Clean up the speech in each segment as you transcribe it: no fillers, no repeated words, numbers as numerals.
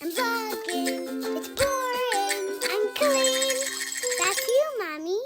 I'm vlogging. It's boring. I'm Colleen. That's you, Mommy.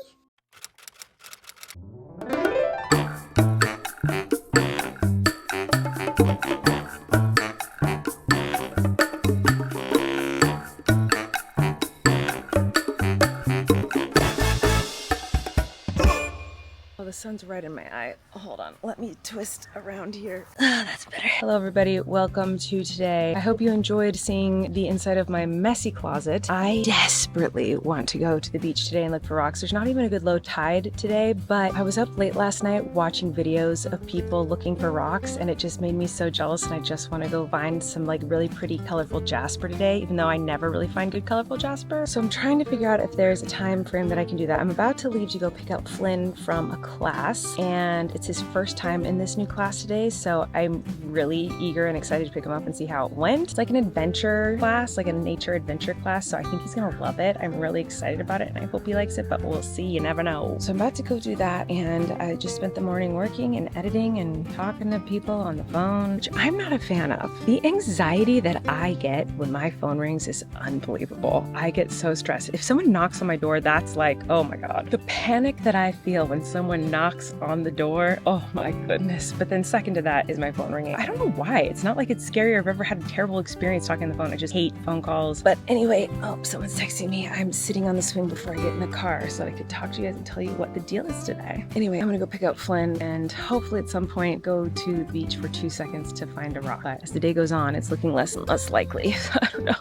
Oh, the sun's right in my eye. Hold on, let me twist around here. That's better. Hello everybody, welcome to today. I hope you enjoyed seeing the inside of my messy closet. I desperately want to go to the beach today and look for rocks. There's not even a good low tide today, but I was up late last night watching videos of people looking for rocks and it just made me so jealous, and I just want to go find some like really pretty colorful jasper today, even though I never really find good colorful jasper. So I'm trying to figure out if there's a time frame that I can do that. I'm about to leave to go pick up Flynn from a class, and it's his first time in this new class today, so I'm really eager and excited to pick him up and see how it went. It's like an adventure class, like a nature adventure class, so I think he's gonna love it. I'm really excited about it and I hope he likes it, but we'll see, you never know. So I'm about to go do that, and I just spent the morning working and editing and talking to people on the phone, which I'm not a fan of. The anxiety that I get when my phone rings is unbelievable. I get so stressed. If someone knocks on my door, that's like, oh my God. The panic that I feel when someone knocks on the door, oh my goodness. But then second to that is my phone ringing. I don't know why. It's not like it's scary or I've ever had a terrible experience talking on the phone. I just hate phone calls. But anyway, oh, someone's texting me. I'm sitting on the swing before I get in the car so that I could talk to you guys and tell you what the deal is today. Anyway, I'm gonna go pick up Flynn and hopefully at some point go to the beach for 2 seconds to find a rock. But as the day goes on, it's looking less and less likely. I don't know.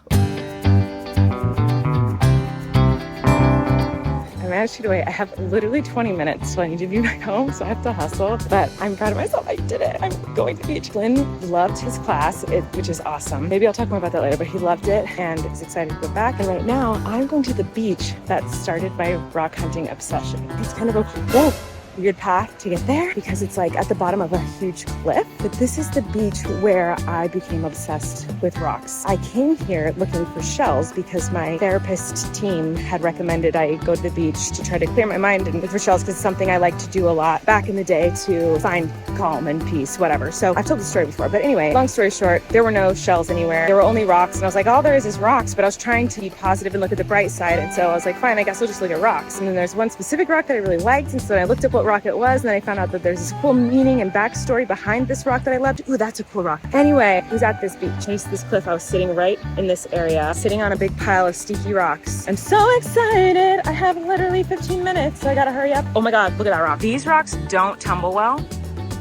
I managed to get away. I have literally 20 minutes till I need to be back home, so I have to hustle, but I'm proud of myself. I did it. I'm going to the beach. Flynn loved his class, which is awesome. Maybe I'll talk more about that later, but he loved it and is excited to go back. And right now I'm going to the beach that started my rock hunting obsession. It's kind of a weird path to get there because it's like at the bottom of a huge cliff, but this is the beach where I became obsessed with rocks. I came here looking for shells because my therapist team had recommended I go to the beach to try to clear my mind and look for shells because it's something I like to do a lot back in the day to find calm and peace, whatever. So I've told the story before, but anyway, long story short, there were no shells anywhere. There were only rocks, and I was like, all there is rocks, but I was trying to be positive and look at the bright side, and so I was like, fine, I guess I'll just look at rocks. And then there's one specific rock that I really liked, and so I looked up what rock it was, and then I found out that there's this cool meaning and backstory behind this rock that I loved. Ooh, that's a cool rock. Anyway, I was at this beach, chased this cliff. I was sitting right in this area, sitting on a big pile of sticky rocks. I'm so excited. I have literally 15 minutes, so I gotta hurry up. Oh my God, look at that rock. These rocks don't tumble well,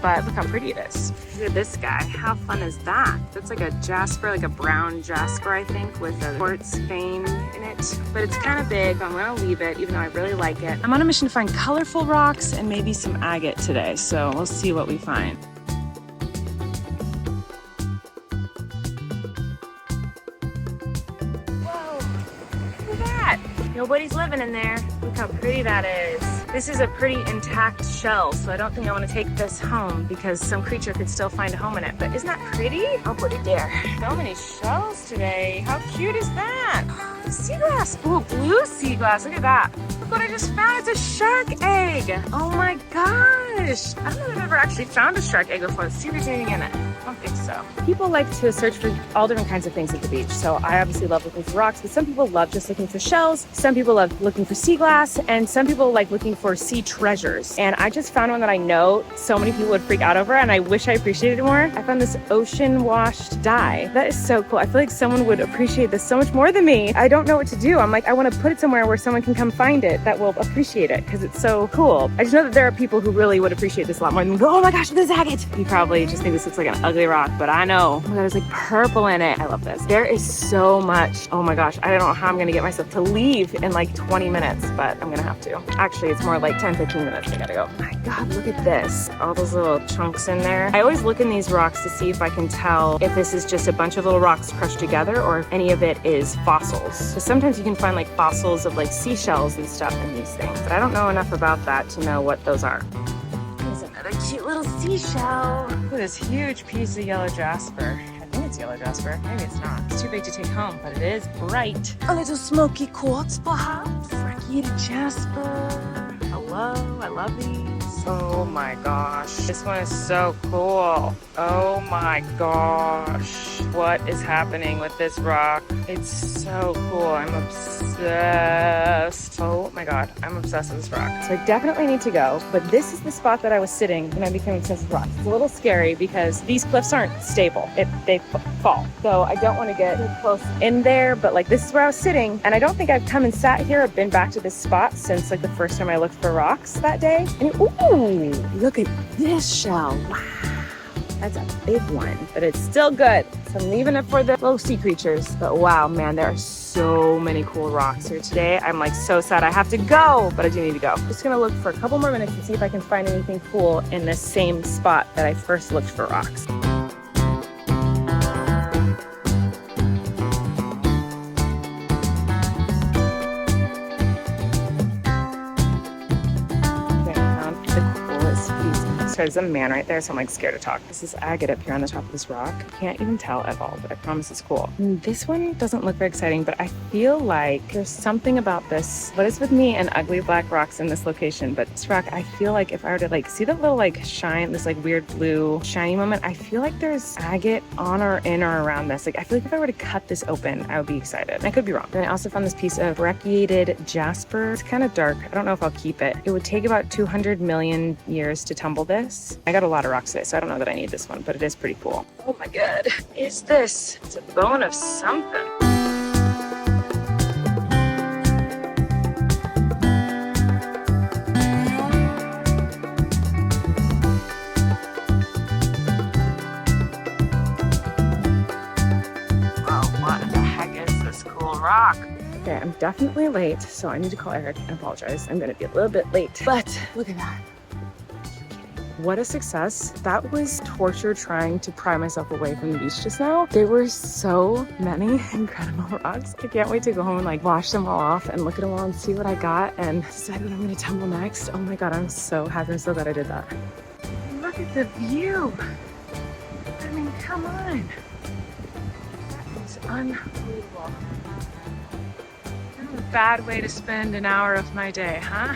but look how pretty it is. Look at this guy. How fun is that? That's like a jasper, like a brown jasper, I think, with a quartz vein in it. But it's kind of big. I'm gonna leave it, even though I really like it. I'm on a mission to find colorful rocks and maybe some agate today, so we'll see what we find. Whoa, look at that. Nobody's living in there. Look how pretty that is. This is a pretty intact shell, so I don't think I want to take this home because some creature could still find a home in it. But isn't that pretty? I'll put it there. So many shells today. How cute is that? Sea glass. Ooh, blue sea glass. Look at that. Look what I just found. It's a shark egg. Oh my gosh. I don't know if I've ever actually found a shark egg before. Let's see if there's anything in it. I don't think so. People like to search for all different kinds of things at the beach. So I obviously love looking for rocks, but some people love just looking for shells. Some people love looking for sea glass, and some people like looking for sea treasures. And I just found one that I know so many people would freak out over, and I wish I appreciated it more. I found this ocean washed dye. That is so cool. I feel like someone would appreciate this so much more than me. I don't know what to do. I'm like, I want to put it somewhere where someone can come find it that will appreciate it because it's so cool. I just know that there are people who really would appreciate this a lot more than go, oh my gosh, this agate. You probably just think this looks like an ugly rock, but I know. Oh my God, there's like purple in it. I love this. There is so much. Oh my gosh, I don't know how I'm gonna get myself to leave in like 20 minutes, but I'm gonna have to. Actually, it's more like 10, 15 minutes. I gotta go. Oh my God, look at this. All those little chunks in there. I always look in these rocks to see if I can tell if this is just a bunch of little rocks crushed together or if any of it is fossils. So sometimes you can find like fossils of like seashells and stuff in these things, but I don't know enough about that to know what those are. There's another cute little seashell. Look at this huge piece of yellow jasper. I think it's yellow jasper. Maybe it's not. It's too big to take home, but it is bright. A little smoky quartz perhaps. Fragile jasper. Hello, I love these. Oh my gosh. This one is so cool. Oh my gosh. What is happening with this rock? It's so cool. I'm obsessed. Oh my God. I'm obsessed with this rock. So I definitely need to go, but this is the spot that I was sitting when I became obsessed with rocks. It's a little scary because these cliffs aren't stable. They fall. So I don't want to get too close in there, but like this is where I was sitting, and I don't think I've come and sat here or been back to this spot since like the first time I looked for rocks that day. And ooh, look at this shell. Wow. That's a big one, but it's still good. So I'm leaving it for the little sea creatures. But wow, man, there are so many cool rocks here today. I'm like so sad I have to go, but I do need to go. I'm just gonna look for a couple more minutes to see if I can find anything cool in this same spot that I first looked for rocks. There's a man right there, so I'm like scared to talk. This is agate up here on the top of this rock. Can't even tell at all, but I promise it's cool. And this one doesn't look very exciting, but I feel like there's something about this. What is with me and ugly black rocks in this location? But this rock, I feel like if I were to like see that little like shine, this like weird blue shiny moment, I feel like there's agate on or in or around this. Like I feel like if I were to cut this open, I would be excited. And I could be wrong. Then I also found this piece of brecciated jasper. It's kind of dark. I don't know if I'll keep it. It would take about 200 million years to tumble this. I got a lot of rocks today, so I don't know that I need this one, but it is pretty cool. Oh my God, is this? It's a bone of something. Wow, what the heck is this cool rock? Okay, I'm definitely late, so I need to call Eric and apologize. I'm gonna be a little bit late, but look at that. What a success. That was torture trying to pry myself away from the beach just now. There were so many incredible rocks. I can't wait to go home and like wash them all off and look at them all and see what I got and decide what I'm gonna tumble next. Oh my God, I'm so happy. I'm so glad I did that. Look at the view. I mean, come on. That is unbelievable. What a bad way to spend an hour of my day, huh?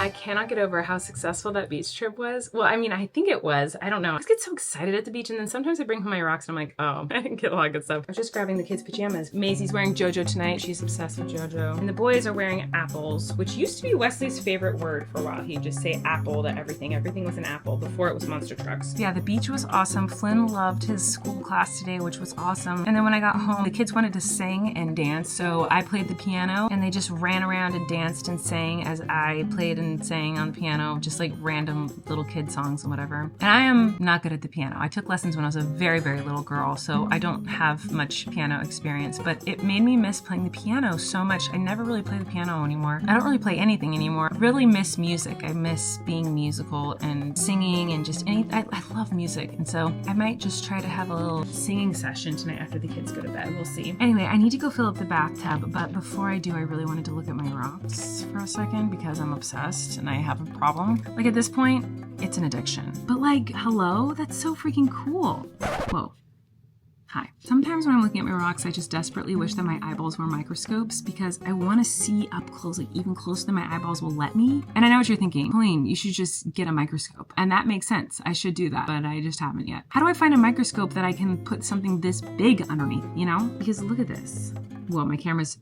I cannot get over how successful that beach trip was. Well, I mean, I think it was. I don't know. I just get so excited at the beach, and then sometimes I bring home my rocks and I'm like, oh, I didn't get a lot of good stuff. I was just grabbing the kids' pajamas. Maisie's wearing JoJo tonight. She's obsessed with JoJo. And the boys are wearing apples, which used to be Wesley's favorite word for a while. He'd just say apple to everything. Everything was an apple before it was monster trucks. Yeah, the beach was awesome. Flynn loved his school class today, which was awesome. And then when I got home, the kids wanted to sing and dance, so I played the piano, and they just ran around and danced and sang as I played and sang on the piano, just like random little kid songs and whatever. And I am not good at the piano. I took lessons when I was a very, very little girl, so I don't have much piano experience, but it made me miss playing the piano so much. I never really play the piano anymore. I don't really play anything anymore. I really miss music. I miss being musical and singing and just anything. I love music, and so I might just try to have a little singing session tonight after the kids go to bed. We'll see. Anyway, I need to go fill up the bathtub, but before I do, I really wanted to look at my rocks for a second because I'm obsessed and I have a problem. Like at this point, it's an addiction. But like, hello? That's so freaking cool. Whoa. Hi. Sometimes when I'm looking at my rocks, I just desperately wish that my eyeballs were microscopes because I want to see up close, like even closer than my eyeballs will let me. And I know what you're thinking, Colleen, you should just get a microscope. And that makes sense. I should do that, but I just haven't yet. How do I find a microscope that I can put something this big underneath, you know? Because look at this. Whoa, my camera's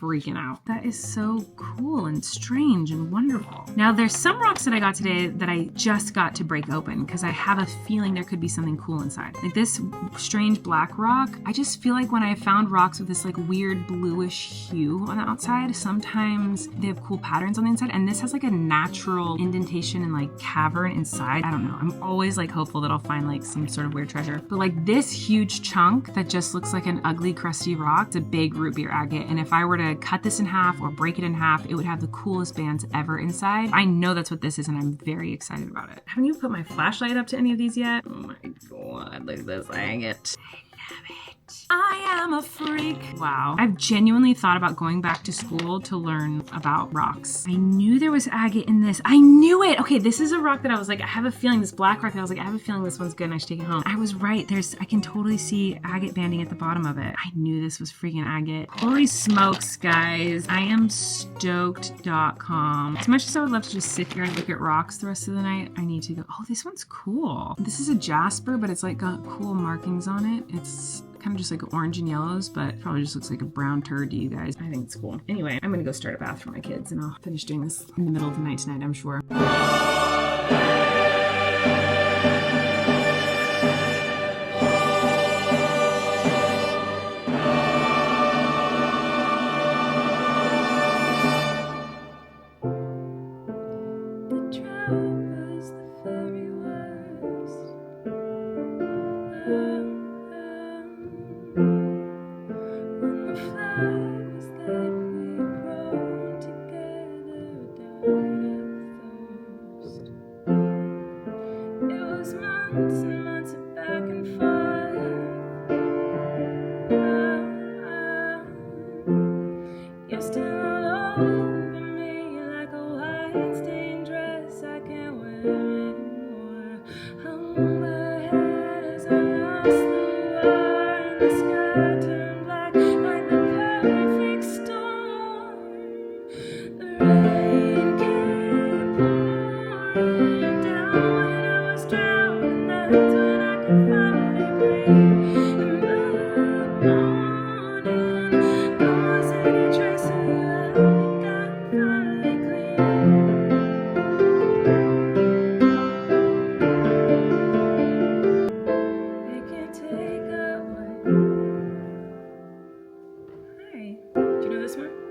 freaking out. That is so cool and strange and wonderful. Now there's some rocks that I got today that I just got to break open because I have a feeling there could be something cool inside. Like this strange black rock, I just feel like when I found rocks with this like weird bluish hue on the outside, sometimes they have cool patterns on the inside, and this has like a natural indentation and like cavern inside. I don't know. I'm always like hopeful that I'll find like some sort of weird treasure. But like this huge chunk that just looks like an ugly crusty rock, it's a big root beer agate, and if I were to cut this in half or break it in half, it would have the coolest bands ever inside. I know that's what this is, and I'm very excited about it. Haven't you put my flashlight up to any of these yet? Oh my God, look at this agate. I love it. I am a freak. Wow. I've genuinely thought about going back to school to learn about rocks. I knew there was agate in this. I knew it. Okay, this is a rock that I was like, I have a feeling, this black rock that I was like, I have a feeling this one's good and I should take it home. I was right. I can totally see agate banding at the bottom of it. I knew this was freaking agate. Holy smokes, guys. I am stoked.com. As much as I would love to just sit here and look at rocks the rest of the night, I need to go, oh, this one's cool. This is a jasper, but it's like got cool markings on it. It's kind of just like orange and yellows, but probably just looks like a brown turd to you guys. I think it's cool. Anyway, I'm gonna go start a bath for my kids and I'll finish doing this in the middle of the night tonight, I'm sure. Hi, do you know this one?